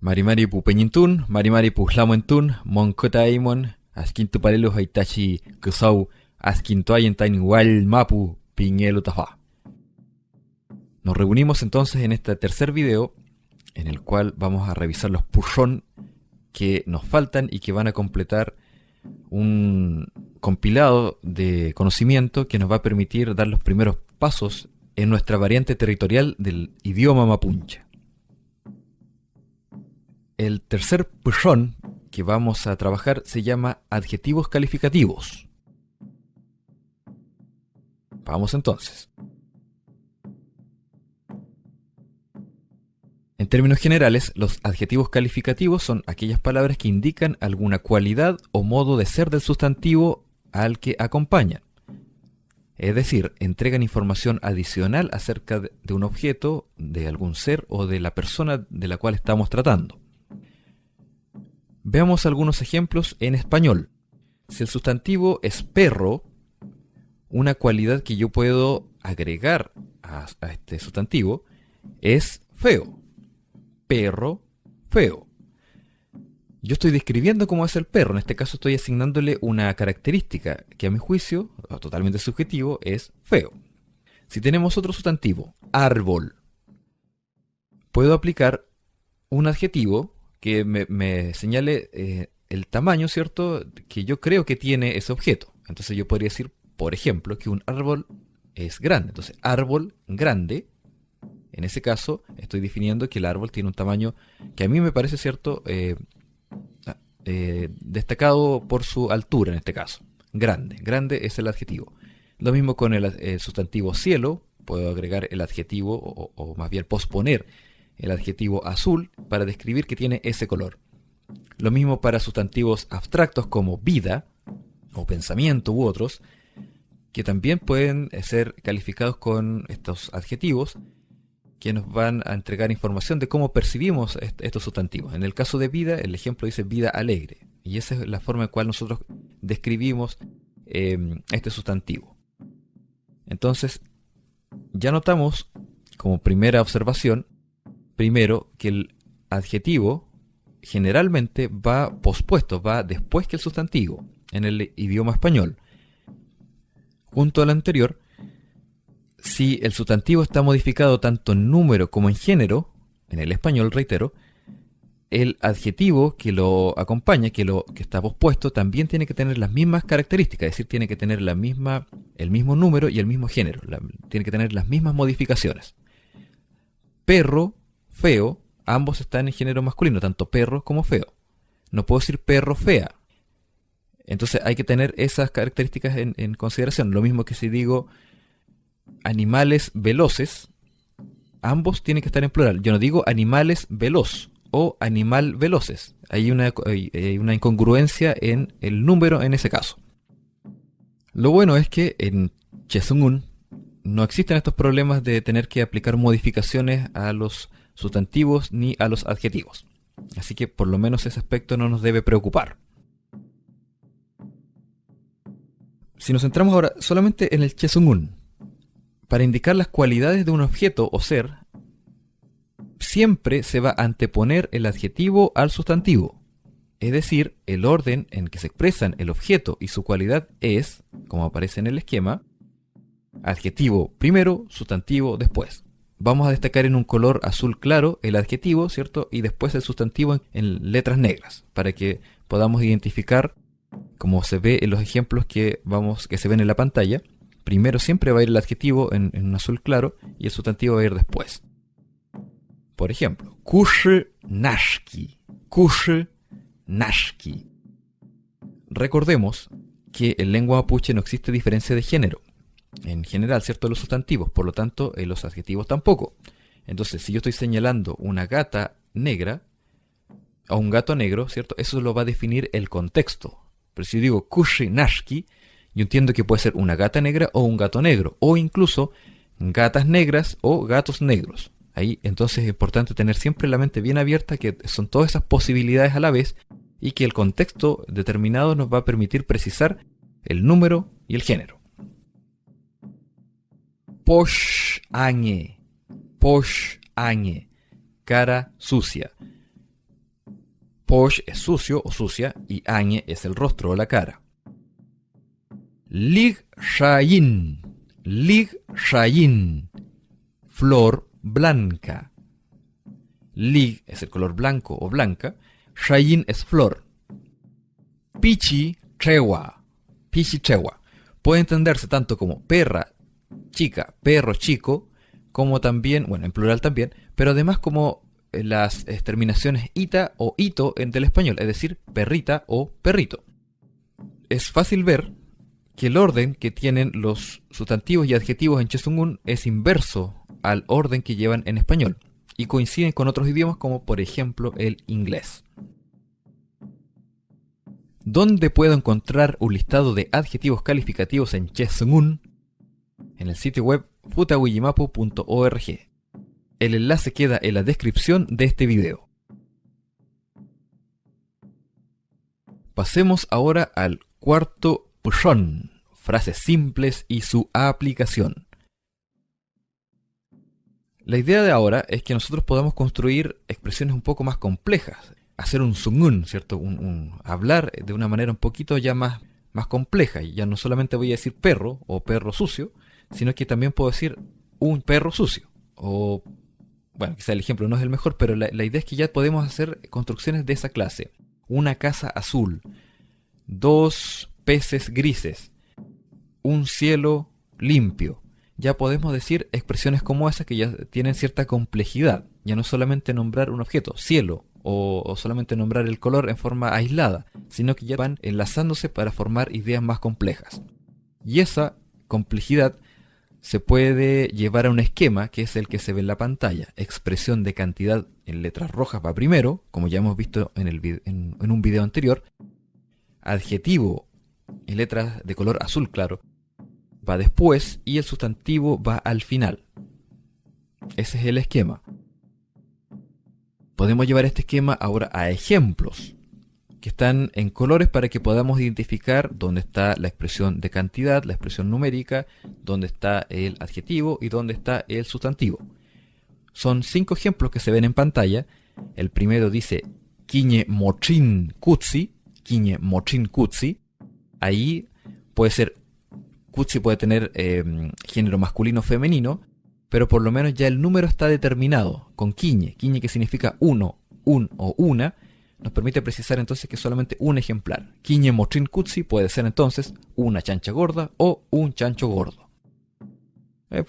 Marimari pu peñintun, marimari pu hlamuentun, monkotaaimon, askintu palelu haitachi kusau, askintuayen tain wal mapu piñelu tafa. Nos reunimos entonces en este tercer video, en el cual vamos a revisar los pushon que nos faltan y que van a completar un compilado de conocimiento que nos va a permitir dar los primeros pasos en nuestra variante territorial del idioma mapuche. El tercer pushon que vamos a trabajar se llama adjetivos calificativos. Vamos entonces. En términos generales, los adjetivos calificativos son aquellas palabras que indican alguna cualidad o modo de ser del sustantivo al que acompañan. Es decir, entregan información adicional acerca de un objeto, de algún ser o de la persona de la cual estamos tratando. Veamos algunos ejemplos en español. Si el sustantivo es perro, una cualidad que yo puedo agregar a este sustantivo es feo. Perro, feo. Yo estoy describiendo cómo es el perro, en este caso estoy asignándole una característica que a mi juicio, totalmente subjetivo, es feo. Si tenemos otro sustantivo, árbol, puedo aplicar un adjetivo que me señale el tamaño, ¿cierto?, que yo creo que tiene ese objeto. Entonces yo podría decir, por ejemplo, que un árbol es grande. Entonces, árbol grande. En ese caso, estoy definiendo que el árbol tiene un tamaño que a mí me parece, ¿cierto?, destacado por su altura en este caso. Grande. Grande es el adjetivo. Lo mismo con el sustantivo cielo. Puedo agregar el adjetivo o más bien posponer el adjetivo azul para describir que tiene ese color. Lo mismo para sustantivos abstractos como vida o pensamiento u otros, que también pueden ser calificados con estos adjetivos que nos van a entregar información de cómo percibimos estos sustantivos. En el caso de vida, el ejemplo dice vida alegre, y esa es la forma en la cual nosotros describimos este sustantivo. Entonces, ya notamos como primera observación, primero, que el adjetivo generalmente va pospuesto, va después que el sustantivo en el idioma español. Junto al anterior, si el sustantivo está modificado tanto en número como en género, en el español, reitero, el adjetivo que lo acompaña, que está pospuesto, también tiene que tener las mismas características, es decir, tiene que tener el mismo número y el mismo género, tiene que tener las mismas modificaciones. Perro, feo, ambos están en género masculino, tanto perro como feo. No puedo decir perro, fea. Entonces hay que tener esas características en consideración. Lo mismo que si digo animales veloces, ambos tienen que estar en plural. Yo no digo animales veloz o animal veloces. Hay una incongruencia en el número en ese caso. Lo bueno es que en Chesungun no existen estos problemas de tener que aplicar modificaciones a los sustantivos ni a los adjetivos. Así que por lo menos ese aspecto no nos debe preocupar. Si nos centramos ahora solamente en el Chesungun, para indicar las cualidades de un objeto o ser, siempre se va a anteponer el adjetivo al sustantivo. Es decir, el orden en que se expresan el objeto y su cualidad es, como aparece en el esquema, adjetivo primero, sustantivo después. Vamos a destacar en un color azul claro el adjetivo, ¿cierto? Y después el sustantivo en letras negras, para que podamos identificar, como se ve en los ejemplos que se ven en la pantalla. Primero siempre va a ir el adjetivo en un azul claro y el sustantivo va a ir después. Por ejemplo, kushnashki, kushnashki. Recordemos que en lengua mapuche no existe diferencia de género. En general, ¿cierto?, los sustantivos, por lo tanto, en los adjetivos tampoco. Entonces, si yo estoy señalando una gata negra o un gato negro, ¿cierto?, eso lo va a definir el contexto. Pero si yo digo kushnashki, yo entiendo que puede ser una gata negra o un gato negro, o incluso gatas negras o gatos negros. Ahí entonces es importante tener siempre la mente bien abierta, que son todas esas posibilidades a la vez, y que el contexto determinado nos va a permitir precisar el número y el género. Posh añe, cara sucia. Posh es sucio o sucia y añe es el rostro o la cara. Lig shayin. Lig shayin. Flor blanca. Lig es el color blanco o blanca. Shayin es flor. Pichi chewa. Pichi chewa. Puede entenderse tanto como perra chica, perro chico, como también, bueno, en plural también, pero además como las terminaciones ita o ito del español, es decir, perrita o perrito. Es fácil ver que el orden que tienen los sustantivos y adjetivos en Chezongun es inverso al orden que llevan en español y coinciden con otros idiomas como por ejemplo el inglés. ¿Dónde puedo encontrar un listado de adjetivos calificativos en Chezongun? En el sitio web futawijimapu.org. El enlace queda en la descripción de este video. Pasemos ahora al cuarto pushon, frases simples y su aplicación. La idea de ahora es que nosotros podamos construir expresiones un poco más complejas, hacer un sungun, ¿cierto? Hablar de una manera un poquito ya más compleja, y ya no solamente voy a decir perro o perro sucio, sino que también puedo decir un perro sucio, o bueno, quizá el ejemplo no es el mejor, pero la idea es que ya podemos hacer construcciones de esa clase. Una casa azul, dos peces grises, un cielo limpio. Ya podemos decir expresiones como esas que ya tienen cierta complejidad. Ya no es solamente nombrar un objeto, cielo, o solamente nombrar el color en forma aislada, sino que ya van enlazándose para formar ideas más complejas. Y esa complejidad se puede llevar a un esquema que es el que se ve en la pantalla. Expresión de cantidad en letras rojas va primero, como ya hemos visto en un video anterior. Adjetivo en letras de color azul claro va después y el sustantivo va al final. Ese es el esquema. Podemos llevar este esquema ahora a ejemplos que están en colores para que podamos identificar dónde está la expresión de cantidad, la expresión numérica, dónde está el adjetivo y dónde está el sustantivo. Son 5 ejemplos que se ven en pantalla. El primero dice Kiñe mochin kutsi. Kiñe mochin kutsi. Ahí puede ser, kutsi puede tener género masculino o femenino, pero por lo menos ya el número está determinado con kiñe. Kiñe que significa uno, un o una. Nos permite precisar entonces que es solamente un ejemplar. Kiñe mochin kutsi puede ser entonces una chancha gorda o un chancho gordo.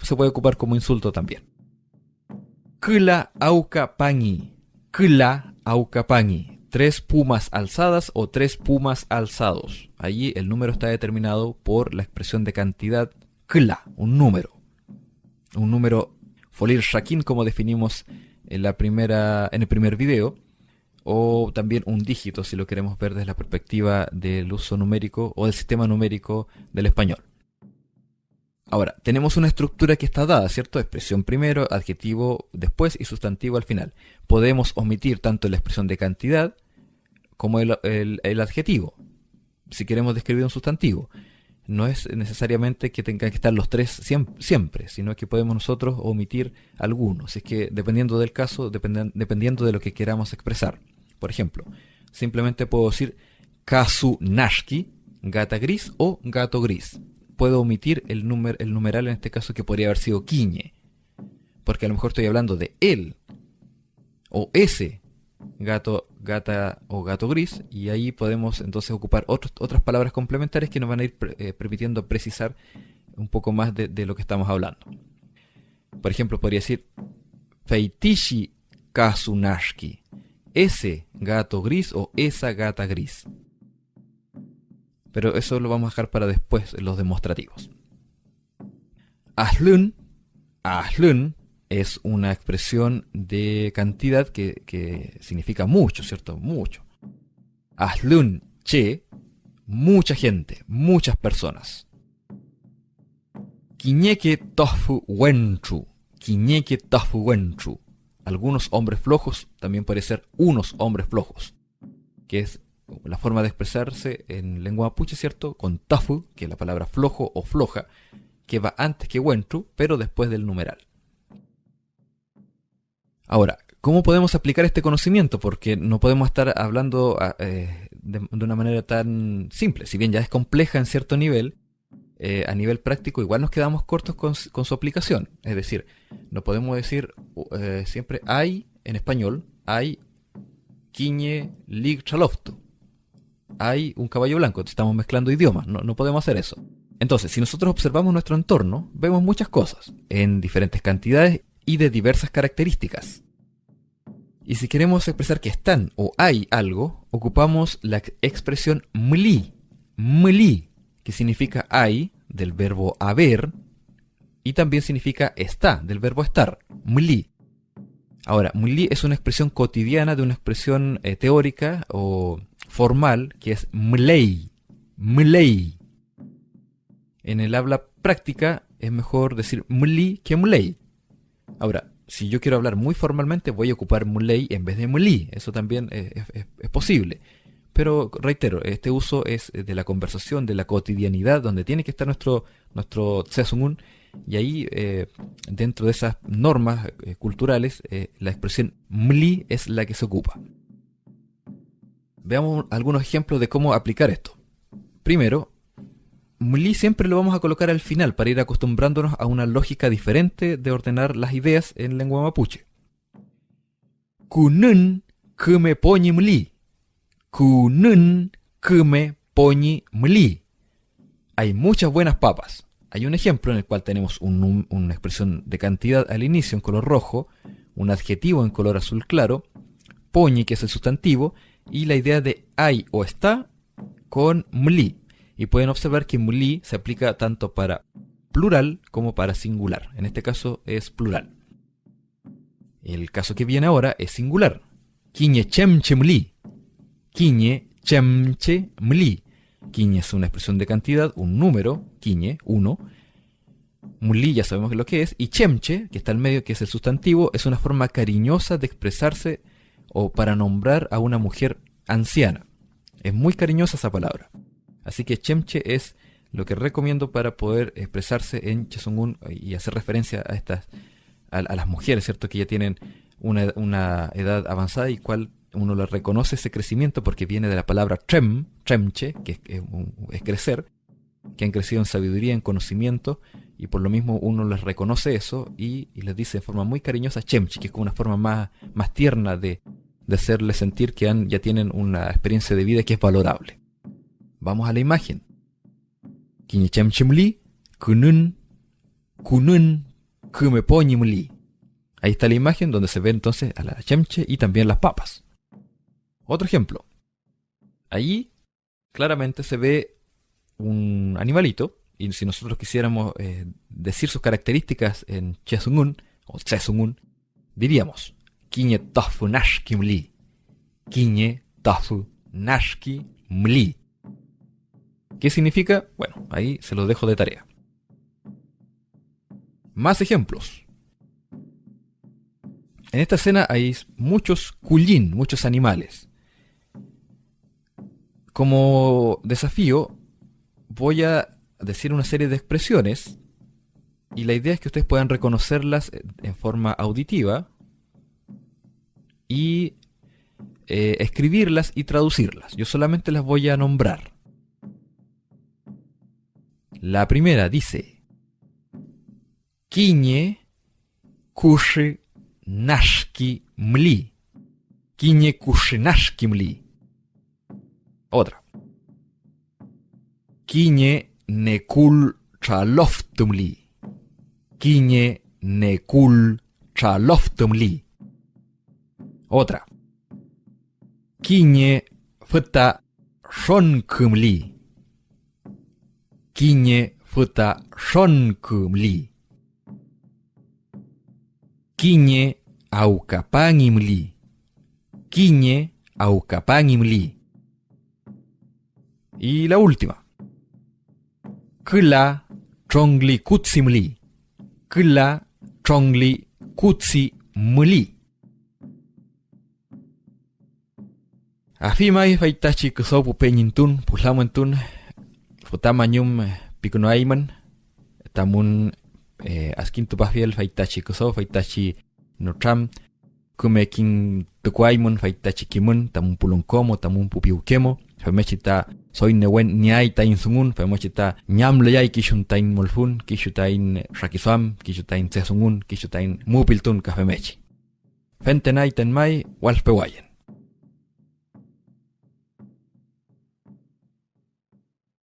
Se puede ocupar como insulto también. Kla auka pangi. Kla auka pangi. 3 pumas alzadas o 3 pumas alzados. Allí el número está determinado por la expresión de cantidad kla, un número. Un número folir shakin como definimos en el primer video. O también un dígito si lo queremos ver desde la perspectiva del uso numérico o del sistema numérico del español. Ahora, tenemos una estructura que está dada, ¿cierto? Expresión primero, adjetivo después y sustantivo al final. Podemos omitir tanto la expresión de cantidad como el adjetivo, si queremos describir un sustantivo. No es necesariamente que tengan que estar los 3 siempre, sino que podemos nosotros omitir algunos. Es que dependiendo del caso, dependiendo de lo que queramos expresar. Por ejemplo, simplemente puedo decir kasunashki, gata gris o gato gris. Puedo omitir el numeral en este caso que podría haber sido kiñe, porque a lo mejor estoy hablando de él o ese gato, gata o gato gris, y ahí podemos entonces ocupar otras palabras complementarias que nos van a ir permitiendo precisar un poco más de lo que estamos hablando. Por ejemplo, podría decir feitishi kasunashki, ese gato gris o esa gata gris. Pero eso lo vamos a dejar para después, los demostrativos. Ahlun es una expresión de cantidad que significa mucho, ¿cierto? Mucho. Ahlun che, mucha gente, muchas personas. Kiñeke tofu wenchu, kiñeke tofu wenchu. Algunos hombres flojos, también puede ser unos hombres flojos, que es la forma de expresarse en lengua mapuche, ¿cierto? Con tofu, que es la palabra flojo o floja, que va antes que wenchu, pero después del numeral. Ahora, ¿Cómo podemos aplicar este conocimiento? Porque no podemos estar hablando de una manera tan simple. Si bien ya es compleja en cierto nivel, a nivel práctico igual nos quedamos cortos con su aplicación. Es decir, no podemos decir siempre hay, en español, hay quiñe lig chalofto. Hay un caballo blanco, estamos mezclando idiomas, no podemos hacer eso. Entonces, si nosotros observamos nuestro entorno, vemos muchas cosas, en diferentes cantidades y de diversas características. Y si queremos expresar que están o hay algo, ocupamos la expresión mli, que significa hay, del verbo haber, y también significa está, del verbo estar, mli. Ahora, mli es una expresión cotidiana de una expresión teórica o formal que es mlei. En el habla práctica es mejor decir mli que mlei. Ahora, si yo quiero hablar muy formalmente, voy a ocupar mlei en vez de mli. Eso también es posible. Pero reitero, este uso es de la conversación, de la cotidianidad, donde tiene que estar nuestro tsesungun. Y ahí, dentro de esas normas culturales, la expresión mli es la que se ocupa. Veamos algunos ejemplos de cómo aplicar esto. Primero, mli siempre lo vamos a colocar al final para ir acostumbrándonos a una lógica diferente de ordenar las ideas en lengua mapuche. Kunun kume poñi mli. Kunun kume poñi mli. Hay muchas buenas papas. Hay un ejemplo en el cual tenemos una expresión de cantidad al inicio en color rojo, un adjetivo en color azul claro, poñi que es el sustantivo, y la idea de hay o está con mli. Y pueden observar que mli se aplica tanto para plural como para singular. En este caso es plural. El caso que viene ahora es singular. Quiñe chemche mli. Quiñe chemche mli. Quiñe es una expresión de cantidad, un número, quiñe, 1. Mli ya sabemos lo que es. Y chemche, que está al medio, que es el sustantivo, es una forma cariñosa de expresarse o para nombrar a una mujer anciana. Es muy cariñosa esa palabra. Así que chemche es lo que recomiendo para poder expresarse en Chesungun y hacer referencia a las mujeres, ¿cierto? Que ya tienen una edad avanzada y cual uno le reconoce ese crecimiento porque viene de la palabra chemche, que es crecer, que han crecido en sabiduría, en conocimiento, y por lo mismo uno les reconoce eso y les dice de forma muy cariñosa chemche, que es como una forma más tierna de hacerles sentir que ya tienen una experiencia de vida que es valorable. Vamos a la imagen. Quiñe chemche mli, kunun kume poñi mli. Ahí está la imagen donde se ve entonces a la chemche y también las papas. Otro ejemplo. Allí claramente se ve un animalito, y si nosotros quisiéramos decir sus características en Chesungun o Tsesungun, diríamos Quiñe tafu nashki mli. Quiñe tafu nashki mli. ¿Qué significa? Bueno, ahí se los dejo de tarea. Más ejemplos. En esta escena hay muchos kullin, muchos animales. Como desafío, voy a decir una serie de expresiones y la idea es que ustedes puedan reconocerlas en forma auditiva y escribirlas y traducirlas. Yo solamente las voy a nombrar. La primera dice Quiñe kushi nashki mli. Quiñe kushi nashki mli. Otra. Quiñe nekul chaloftumli. Quiñe nekul chaloftumli. Otra. Quiñe futa shonkumli. Quiñe futa shonkumli. Quiñe aukapangimli. Quiñe aukapangimli. Y la última. Kla chongli kutsimli. Kla chongli kutsimli. Afimai faitachi kusopu peñintun puslamuentun futamañum pikunoaiman tamun askin tupafiel faitachi kuso faitachi notram kumekin tukuaymun faitachikimun tamun pulunkomo tamun pupiukemo femechita soy newen niay tain sungun femochita ñam leyay kishun tain molfun kishu tain rakiswam kishu tain tsesungun kishu tain mupiltun kafemechi fentenay tenmay walpewayen.